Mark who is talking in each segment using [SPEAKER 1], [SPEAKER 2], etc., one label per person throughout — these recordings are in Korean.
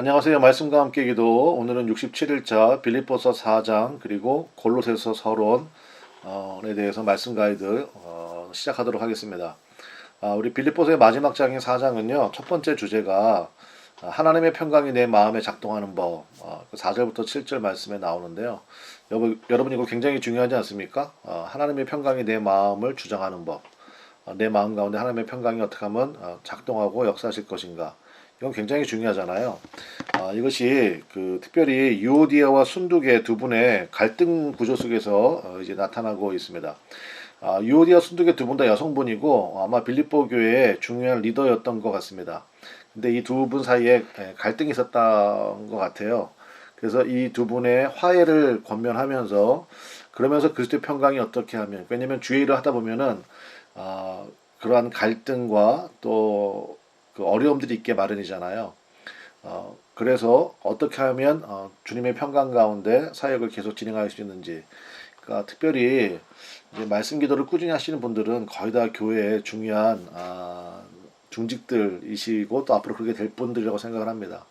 [SPEAKER 1] 안녕하세요. 말씀과 함께 기도. 오늘은 67일차 빌립보서 4장 그리고 골로새서 서론에 대해서 말씀 가이드 시작하도록 하겠습니다. 우리 빌립보서의 마지막 장인 4장은요. 첫 번째 주제가 하나님의 평강이 내 마음에 작동하는 법. 4절부터 7절 말씀에 나오는데요. 여러분 이거 굉장히 중요하지 않습니까? 하나님의 평강이 내 마음을 주장하는 법. 내 마음 가운데 하나님의 평강이 어떻게 하면 작동하고 역사하실 것인가. 이건 굉장히 중요하잖아요. 이것이 특별히 유오디아와 순두계 두 분의 갈등 구조 속에서 이제 나타나고 있습니다. 유오디아 순두계 두 분 다 여성분이고 아마 빌립보 교회의 중요한 리더였던 것 같습니다. 근데 이 두 분 사이에 갈등이 있었던 것 같아요. 그래서 이 두 분의 화해를 권면하면서 그러면서 그리스도의 평강이 어떻게 하면, 왜냐면 주의 일을 하다 보면은 그러한 갈등과 또 그 어려움들이 있게 마련이잖아요. 그래서 어떻게 하면 주님의 평강 가운데 사역을 계속 진행할 수 있는지. 그러니까 특별히 이제 말씀 기도를 꾸준히 하시는 분들은 거의 다 교회의 중요한 중직들이시고 또 앞으로 그렇게 될 분들이라고 생각을 합니다.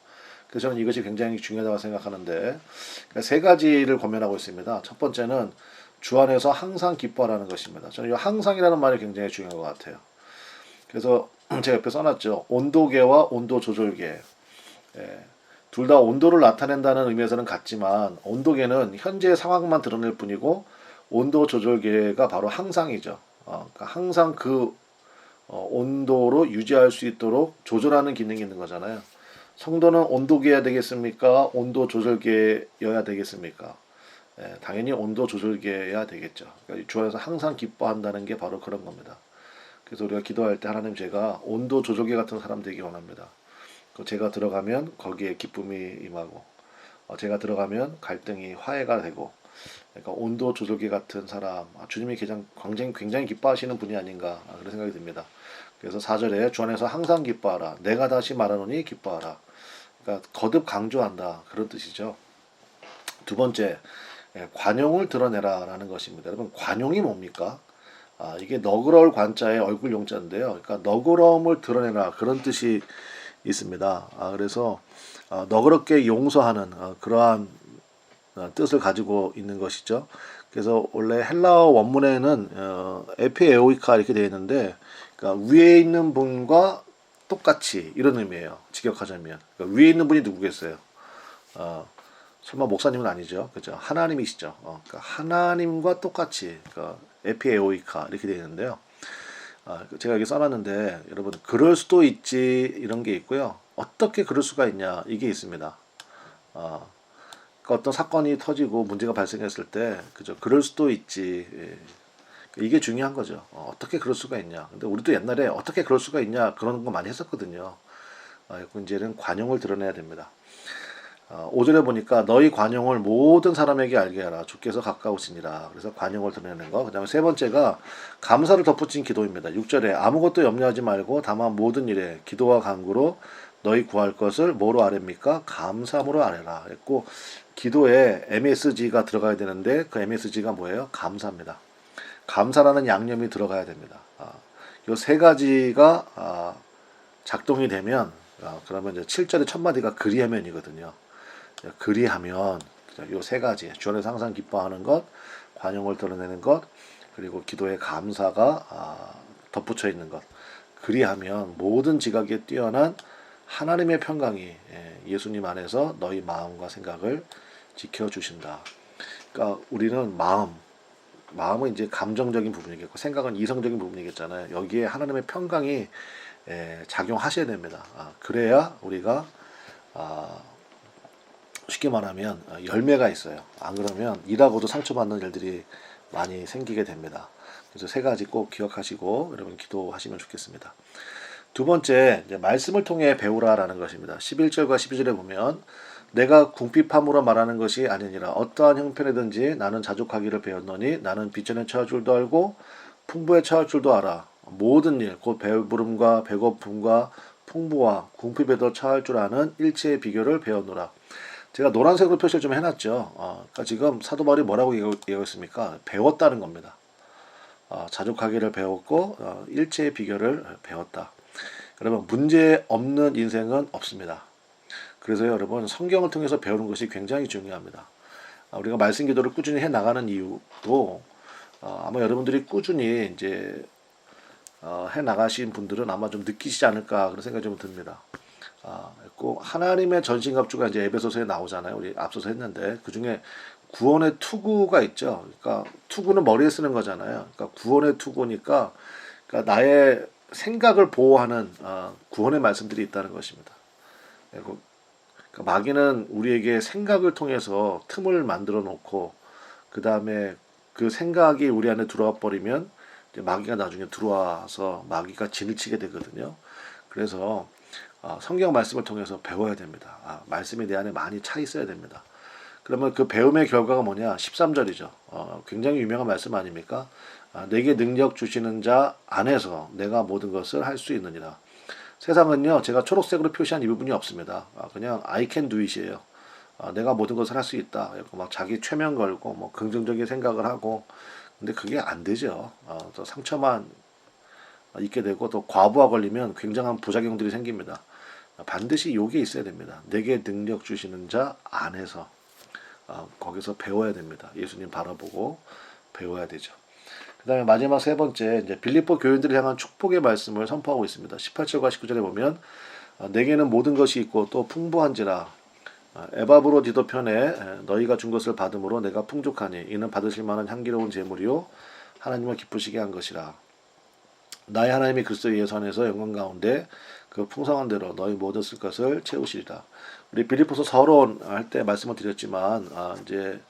[SPEAKER 1] 그래서 저는 이것이 굉장히 중요하다고 생각하는데, 그러니까 세 가지를 권면하고 있습니다. 첫 번째는 주 안에서 항상 기뻐하라는 것입니다. 저는 이 항상이라는 말이 굉장히 중요한 것 같아요. 그래서 제가 옆에 써놨죠. 온도계와 온도 조절계. 예, 둘 다 온도를 나타낸다는 의미에서는 같지만 온도계는 현재의 상황만 드러낼 뿐이고 온도 조절계가 바로 항상이죠. 그러니까 항상 그 온도로 유지할 수 있도록 조절하는 기능이 있는 거잖아요. 성도는 온도계여야 되겠습니까? 온도 조절계여야 되겠습니까? 당연히 온도 조절계여야 되겠죠. 그러니까 주 안에서 항상 기뻐한다는 게 바로 그런 겁니다. 그래서 우리가 기도할 때 하나님, 제가 온도 조절계 같은 사람 되기 원합니다. 제가 들어가면 거기에 기쁨이 임하고 제가 들어가면 갈등이 화해가 되고, 그러니까 온도 조절기 같은 사람, 주님이 굉장히 기뻐하시는 분이 아닌가 그런 생각이 듭니다. 그래서 4절에 주 안에서 항상 기뻐하라. 내가 다시 말하노니 기뻐하라. 그러니까 거듭 강조한다 그런 뜻이죠. 두 번째, 관용을 드러내라라는 것입니다. 여러분, 관용이 뭡니까? 이게 너그러울 관자의 얼굴 용자인데요. 그러니까 너그러움을 드러내라 그런 뜻이 있습니다. 그래서 너그럽게 용서하는 그러한 뜻을 가지고 있는 것이죠. 그래서 원래 헬라어 원문에는 에피에오이카 이렇게 되어 있는데, 그러니까 위에 있는 분과 똑같이 이런 의미예요. 직역하자면 그러니까 위에 있는 분이 누구겠어요? 설마 목사님은 아니죠, 그죠? 하나님이시죠. 그러니까 하나님과 똑같이, 그러니까 에피에오이카 이렇게 되어 있는데요. 제가 여기 써놨는데, 여러분, 그럴 수도 있지 이런 게 있고요. 어떻게 그럴 수가 있냐 이게 있습니다. 그러니까 어떤 사건이 터지고 문제가 발생했을 때, 그죠? 그럴 수도 있지. 예. 이게 중요한 거죠. 어떻게 그럴 수가 있냐. 근데 우리도 옛날에 어떻게 그럴 수가 있냐 그런 거 많이 했었거든요. 이제는 관용을 드러내야 됩니다. 5절에 보니까 너희 관용을 모든 사람에게 알게 하라. 주께서 가까우시니라. 그래서 관용을 드러내는 거. 그 다음에 세 번째가 감사를 덧붙인 기도입니다. 6절에 아무것도 염려하지 말고 다만 모든 일에 기도와 간구로 너희 구할 것을 뭐로 아뢰입니까? 감사함으로 아뢰라. 했고, 기도에 MSG가 들어가야 되는데 그 MSG가 뭐예요? 감사입니다. 감사라는 양념이 들어가야 됩니다. 이 세 가지가 작동이 되면, 그러면 이제 7절의 첫 마디가 그리하면이거든요. 그리하면 이 세 가지, 주 안에서 항상 기뻐하는 것, 관용을 드러내는 것, 그리고 기도의 감사가 덧붙여 있는 것. 그리하면 모든 지각에 뛰어난 하나님의 평강이 예수님 안에서 너희 마음과 생각을 지켜주신다. 그러니까 우리는 마음은 이제 감정적인 부분이겠고 생각은 이성적인 부분이겠잖아요. 여기에 하나님의 평강이 작용하셔야 됩니다. 그래야 우리가 쉽게 말하면 열매가 있어요. 안 그러면 일하고도 상처받는 일들이 많이 생기게 됩니다. 그래서 세 가지 꼭 기억하시고 여러분 기도하시면 좋겠습니다. 두 번째, 이제 말씀을 통해 배우라라는 것입니다. 11절과 12절에 보면 내가 궁핍함으로 말하는 것이 아니니라. 어떠한 형편이든지 나는 자족하기를 배웠노니 나는 비전에 처할 줄도 알고 풍부에 처할 줄도 알아. 모든 일, 곧 배부름과 배고픔과 풍부와 궁핍에도 처할 줄 아는 일체의 비결을 배웠노라. 제가 노란색으로 표시를 좀 해놨죠. 그러니까 지금 사도 바울이 뭐라고 얘기했습니까? 배웠다는 겁니다. 자족하기를 배웠고 일체의 비결을 배웠다. 여러분, 문제 없는 인생은 없습니다. 그래서 여러분 성경을 통해서 배우는 것이 굉장히 중요합니다. 우리가 말씀 기도를 꾸준히 해 나가는 이유도 아마 여러분들이 꾸준히 이제 해 나가신 분들은 아마 좀 느끼시지 않을까 그런 생각이 좀 듭니다. 꼭 하나님의 전신갑주가 이제 에베소서에 나오잖아요. 우리 앞서서 했는데 그 중에 구원의 투구가 있죠. 그러니까 투구는 머리에 쓰는 거잖아요. 그러니까 구원의 투구니까 그러니까 나의 생각을 보호하는 구원의 말씀들이 있다는 것입니다. 그러니까 마귀는 우리에게 생각을 통해서 틈을 만들어 놓고 그 다음에 그 생각이 우리 안에 들어와 버리면 이제 마귀가 나중에 들어와서 마귀가 진을 치게 되거든요. 그래서 성경 말씀을 통해서 배워야 됩니다. 말씀이 내 안에 많이 차 있어야 됩니다. 그러면 그 배움의 결과가 뭐냐? 13절이죠. 굉장히 유명한 말씀 아닙니까? 내게 능력 주시는 자 안에서 내가 모든 것을 할 수 있느니라. 세상은요, 제가 초록색으로 표시한 이 부분이 없습니다. 그냥 I can do it이에요. 내가 모든 것을 할 수 있다. 막 자기 최면 걸고, 뭐 긍정적인 생각을 하고, 근데 그게 안 되죠. 또 상처만 있게 되고, 또 과부하 걸리면 굉장한 부작용들이 생깁니다. 반드시 요게 있어야 됩니다. 내게 능력 주시는 자 안에서 거기서 배워야 됩니다. 예수님 바라보고 배워야 되죠. 그 다음에 마지막 세 번째, 이제 빌립보 교인들을 향한 축복의 말씀을 선포하고 있습니다. 18절과 19절에 보면, 내게는 모든 것이 있고 또 풍부한지라, 에바브로디도 편에 너희가 준 것을 받음으로 내가 풍족하니 이는 받으실 만한 향기로운 제물이요 하나님을 기쁘시게 한 것이라. 나의 하나님이 그리스도 예수안에서 영광 가운데 그 풍성한 대로 너희 모든 쓸 것을 채우시리라. 우리 빌립보서 서론 할 때 말씀을 드렸지만 이제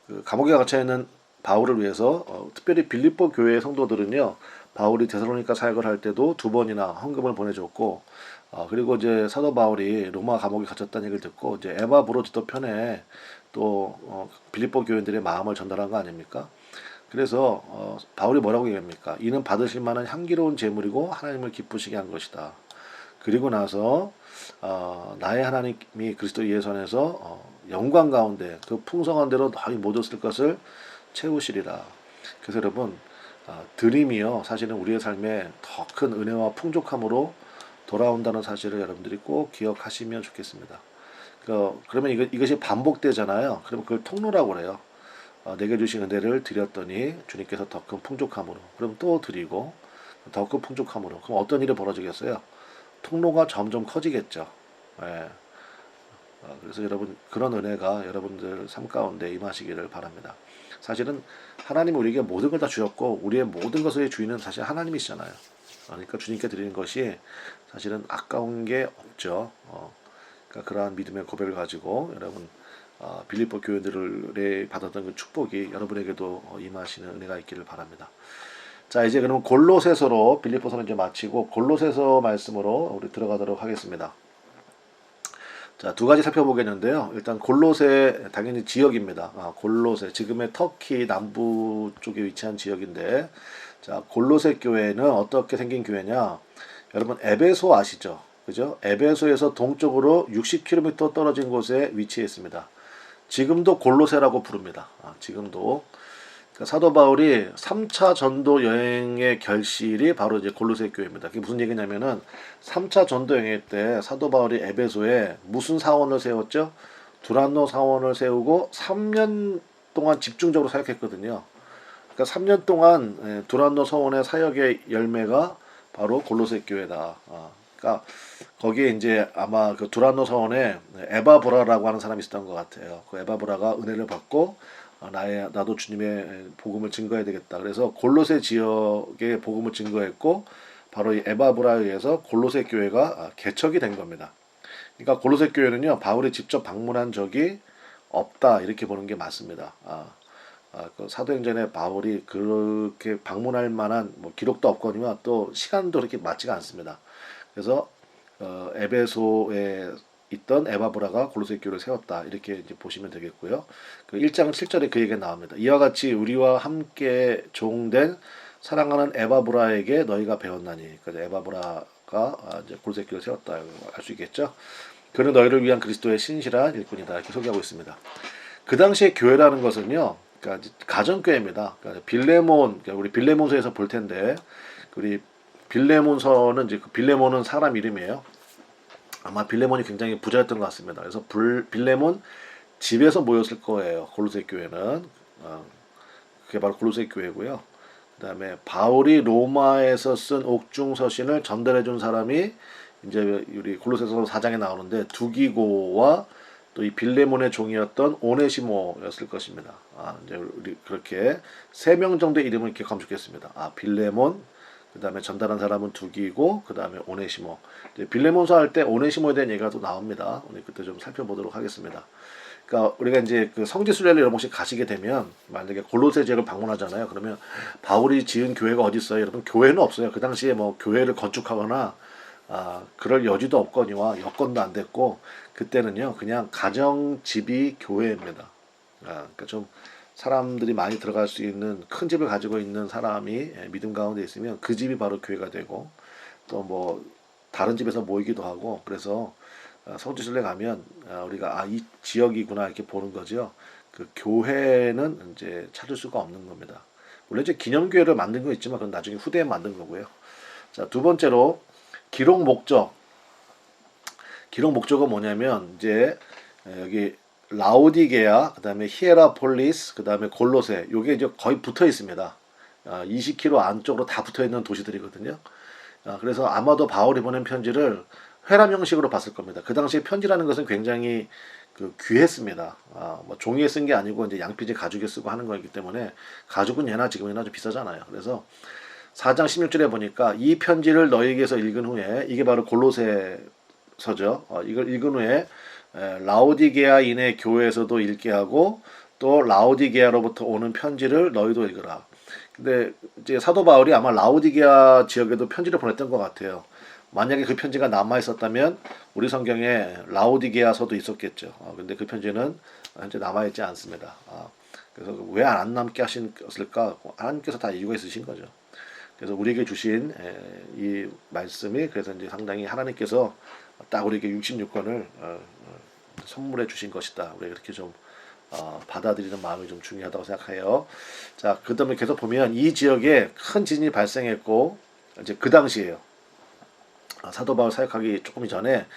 [SPEAKER 1] 그 감옥에 갇혀 있는 바울을 위해서 특별히 빌립보 교회의 성도들은요, 바울이 데살로니가 사역을 할 때도 2번이나 헌금을 보내줬고, 그리고 이제 사도 바울이 로마 감옥에 갇혔다는 얘기를 듣고 이제 에바브로디도 편에 또 빌립보 교인들의 마음을 전달한 거 아닙니까? 그래서 바울이 뭐라고 얘기합니까? 이는 받으실 만한 향기로운 제물이고 하나님을 기쁘시게 한 것이다. 그리고 나서 나의 하나님이 그리스도 예수 안에서 영광 가운데 그 풍성한 대로 너희 모두 쓸 것을 채우시리라. 그래서 여러분 드림이요 사실은 우리의 삶에 더 큰 은혜와 풍족함으로 돌아온다는 사실을 여러분들이 꼭 기억하시면 좋겠습니다. 그러면 이것이 반복되잖아요. 그러면 그걸 통로라고 그래요. 내게 주신 은혜를 드렸더니 주님께서 더 큰 풍족함으로, 그럼 또 드리고 더 큰 풍족함으로, 그럼 어떤 일이 벌어지겠어요? 통로가 점점 커지겠죠. 예. 그래서 여러분 그런 은혜가 여러분들 삶 가운데 임하시기를 바랍니다. 사실은 하나님이 우리에게 모든 걸 다 주셨고 우리의 모든 것의 주인은 사실 하나님이시잖아요. 그러니까 주님께 드리는 것이 사실은 아까운 게 없죠. 그러니까 그러한 믿음의 고백을 가지고 여러분 빌립보 교인들의 받았던 그 축복이 여러분에게도 임하시는 은혜가 있기를 바랍니다. 자, 이제 그러면 골로새서로 빌립보서는 이제 마치고 골로새서 말씀으로 우리 들어가도록 하겠습니다. 자, 두 가지 살펴보겠는데요. 일단 골로새 당연히 지역입니다. 골로새 지금의 터키 남부 쪽에 위치한 지역인데, 자, 골로새 교회는 어떻게 생긴 교회냐? 여러분 에베소 아시죠? 그죠? 에베소에서 동쪽으로 60km 떨어진 곳에 위치해 있습니다. 지금도 골로새라고 부릅니다. 지금도. 그러니까 사도 바울이 3차 전도 여행의 결실이 바로 이제 골로새 교회입니다. 그게 무슨 얘기냐면은 3차 전도 여행 때 사도 바울이 에베소에 무슨 사원을 세웠죠? 두란노 사원을 세우고 3년 동안 집중적으로 사역했거든요. 그러니까 3년 동안 두란노 사원의 사역의 열매가 바로 골로새 교회다. 그러니까 거기에 이제 아마 그 두란노 사원에 에바브라라고 하는 사람이 있었던 것 같아요. 그 에바브라가 은혜를 받고 나도 주님의 복음을 증거해야 되겠다. 그래서 골로새 지역에 복음을 증거했고 바로 이 에바브라에 의해서 골로새 교회가 개척이 된 겁니다. 그러니까 골로새 교회는요 바울이 직접 방문한 적이 없다 이렇게 보는 게 맞습니다. 그 사도행전에 바울이 그렇게 방문할 만한 뭐 기록도 없거니와 또 시간도 그렇게 맞지가 않습니다. 그래서 에베소에 있던 에바브라가 골로새 교회를 세웠다 이렇게 이제 보시면 되겠고요. 그 1장 7절에 그 얘기가 나옵니다. 이와 같이 우리와 함께 종된 사랑하는 에바브라에게 너희가 배웠나니. 그래서 에바브라가 이제 골로새 교회를 세웠다 알 수 있겠죠. 그는 너희를 위한 그리스도의 신실한 일꾼이다 이렇게 소개하고 있습니다. 그 당시에 교회라는 것은요, 그러니까 가정교회입니다. 그러니까 빌레몬, 그러니까 우리 빌레몬서에서 볼 텐데, 우리 빌레몬서는 이제 그 빌레몬은 사람 이름이에요. 아마 빌레몬이 굉장히 부자였던 것 같습니다. 그래서 빌레몬 집에서 모였을 거예요. 골로새 교회는. 그게 바로 골로새 교회고요. 그다음에 바울이 로마에서 쓴 옥중 서신을 전달해 준 사람이 이제 우리 골로새서 4장에 나오는데 두기고와 또 이 빌레몬의 종이었던 오네시모였을 것입니다. 이제 우리 그렇게 3명 정도의 이름을 기억하면 좋겠습니다. 빌레몬, 그다음에 전달한 사람은 두기고, 그다음에 오네시모. 이제 빌레몬서 할 때 오네시모에 대한 얘기가 또 나옵니다. 우리 그때 좀 살펴보도록 하겠습니다. 그러니까 우리가 이제 그 성지 순례를 여러 번씩 가시게 되면 만약에 골로새 지역을 방문하잖아요. 그러면 바울이 지은 교회가 어디 있어요? 여러분 교회는 없어요. 그 당시에 뭐 교회를 건축하거나 그럴 여지도 없거니와 여건도 안 됐고 그때는요 그냥 가정집이 교회입니다. 그러니까 좀 사람들이 많이 들어갈 수 있는 큰 집을 가지고 있는 사람이 믿음 가운데 있으면 그 집이 바로 교회가 되고 또 뭐 다른 집에서 모이기도 하고 그래서 성지순례 가면 우리가 이 지역이구나 이렇게 보는 거죠. 그 교회는 이제 찾을 수가 없는 겁니다. 물론 이제 기념교회를 만든 거 있지만 그건 나중에 후대에 만든 거고요. 자, 두 번째로 기록 목적. 기록 목적은 뭐냐면 이제 여기 라오디게아, 그다음에 히에라폴리스, 그다음에 골로새 요게 이제 거의 붙어 있습니다. 20km 안쪽으로 다 붙어 있는 도시들이거든요. 그래서 아마도 바울이 보낸 편지를 회람 형식으로 봤을 겁니다. 그 당시에 편지라는 것은 굉장히 귀했습니다. 뭐 종이에 쓴 게 아니고 이제 양피지 가죽에 쓰고 하는 거기 때문에 가죽은 예나 지금이나 좀 비싸잖아요. 그래서 4장 16절에 보니까 이 편지를 너희에게서 읽은 후에 이게 바로 골로새서죠. 이걸 읽은 후에 라오디게아인의 교회에서도 읽게 하고 또 라오디게아로부터 오는 편지를 너희도 읽으라. 근데 이제 사도 바울이 아마 라오디게아 지역에도 편지를 보냈던 것 같아요. 만약에 그 편지가 남아 있었다면 우리 성경에 라오디게아서도 있었겠죠. 근데 그 편지는 현재 남아 있지 않습니다. 그래서 왜 안 남게 하셨을까? 하나님께서 다 이유가 있으신 거죠. 그래서 우리에게 주신 이 말씀이 그래서 이제 상당히 하나님께서 딱 우리에게 66권을 선물해 주신 것이다. 우리가 그렇게 좀 받아들이는 마음이 좀 중요하다고 생각해요. 자, 그다음에 계속 보면 이 지역에 큰 지진이 발생했고 이제 그 당시에요. 사도 바울 사역하기 조금 전에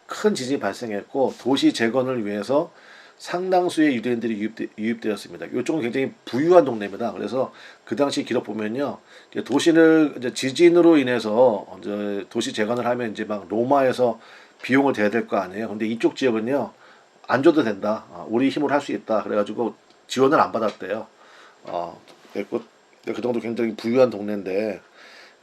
[SPEAKER 1] 큰 지진이 발생했고 도시 재건을 위해서 상당수의 유대인들이 유입되었습니다. 이쪽은 굉장히 부유한 동네입니다. 그래서 그 당시 기록 보면요, 도시를 이제 지진으로 인해서 이제 도시 재건을 하면 이제 막 로마에서 비용을 대야 될 거 아니에요. 근데 이쪽 지역은요 안 줘도 된다. 우리 힘으로 할 수 있다. 그래가지고 지원을 안 받았대요. 그 정도 굉장히 부유한 동네인데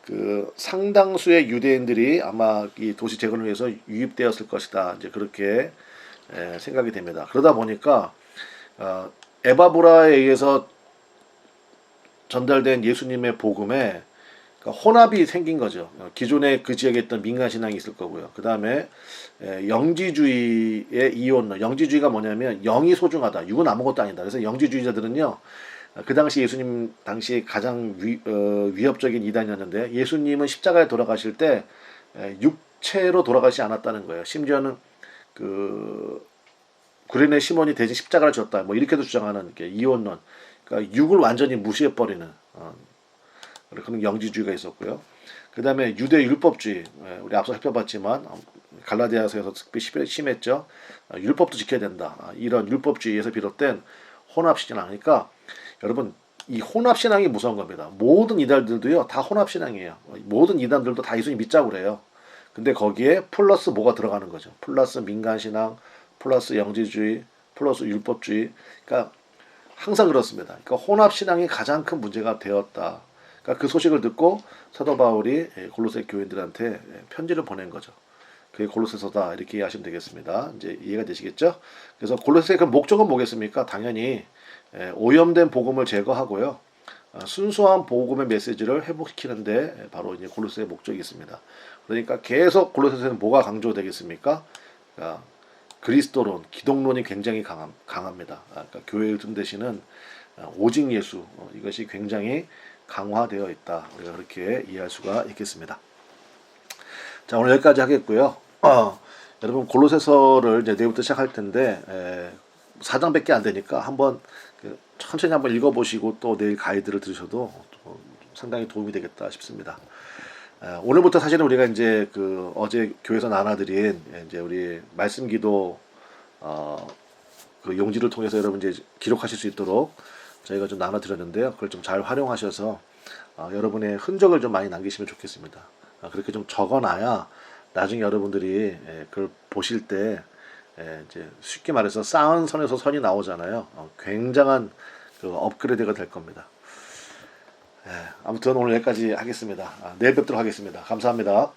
[SPEAKER 1] 그 상당수의 유대인들이 아마 이 도시 재건을 위해서 유입되었을 것이다. 이제 그렇게 생각이 됩니다. 그러다 보니까 에바브라에 의해서 전달된 예수님의 복음에 그러니까 혼합이 생긴 거죠. 기존에 그 지역에 있던 민간 신앙이 있을 거고요. 그 다음에 영지주의의 이혼론. 영지주의가 뭐냐면 영이 소중하다. 육은 아무것도 아니다. 그래서 영지주의자들은요. 그 당시 예수님 당시 가장 위협적인 이단이었는데 예수님은 십자가에 돌아가실 때 육체로 돌아가시지 않았다는 거예요. 심지어는 그 구레네 시몬이 대신 십자가를 졌다. 뭐 이렇게도 주장하는 게 이혼론. 그러니까 육을 완전히 무시해 버리는 그런 영지주의가 있었고요. 그 다음에 유대 율법주의. 우리 앞서 살펴봤지만 갈라디아서에서 특별히 심했죠. 율법도 지켜야 된다. 이런 율법주의에서 비롯된 혼합신앙이니까 여러분 이 혼합신앙이 무서운 겁니다. 모든 이단들도요 다 혼합신앙이에요. 모든 이단들도 다 예수님 믿자고 그래요. 근데 거기에 플러스 뭐가 들어가는 거죠. 플러스 민간신앙, 플러스 영지주의, 플러스 율법주의. 그러니까 항상 그렇습니다. 그러니까 혼합신앙이 가장 큰 문제가 되었다. 그러니까 그 소식을 듣고 사도 바울이 골로새 교인들한테 편지를 보낸 거죠. 그게 골로새서다 이렇게 이해하시면 되겠습니다. 이제 이해가 되시겠죠? 그래서 골로새 그 목적은 뭐겠습니까? 당연히 오염된 복음을 제거하고요. 순수한 복음의 메시지를 회복시키는데 바로 이제 골로새의 목적이 있습니다. 그러니까 계속 골로새서는 뭐가 강조되겠습니까? 그러니까 그리스도론, 기독론이 굉장히 강합니다. 그러니까 교회를 든대시는 오직 예수 이것이 굉장히 강화되어 있다. 우리가 그렇게 이해할 수가 있겠습니다. 자, 오늘 여기까지 하겠고요. 여러분 골로새서를 이제 내일부터 시작할 텐데 4장밖에 안 되니까 한번 천천히 한번 읽어보시고 또 내일 가이드를 들으셔도 상당히 도움이 되겠다 싶습니다. 오늘부터 사실은 우리가 이제 그 어제 교회에서 나눠드린 이제 우리 말씀기도 그 용지를 통해서 여러분 이제 기록하실 수 있도록 저희가 좀 나눠드렸는데요. 그걸 좀 잘 활용하셔서 여러분의 흔적을 좀 많이 남기시면 좋겠습니다. 그렇게 좀 적어놔야 나중에 여러분들이 그걸 보실 때 이제 쉽게 말해서 쌓은 선에서 선이 나오잖아요. 굉장한 그 업그레이드가 될 겁니다. 아무튼 오늘 여기까지 하겠습니다. 내일 뵙도록 하겠습니다. 감사합니다.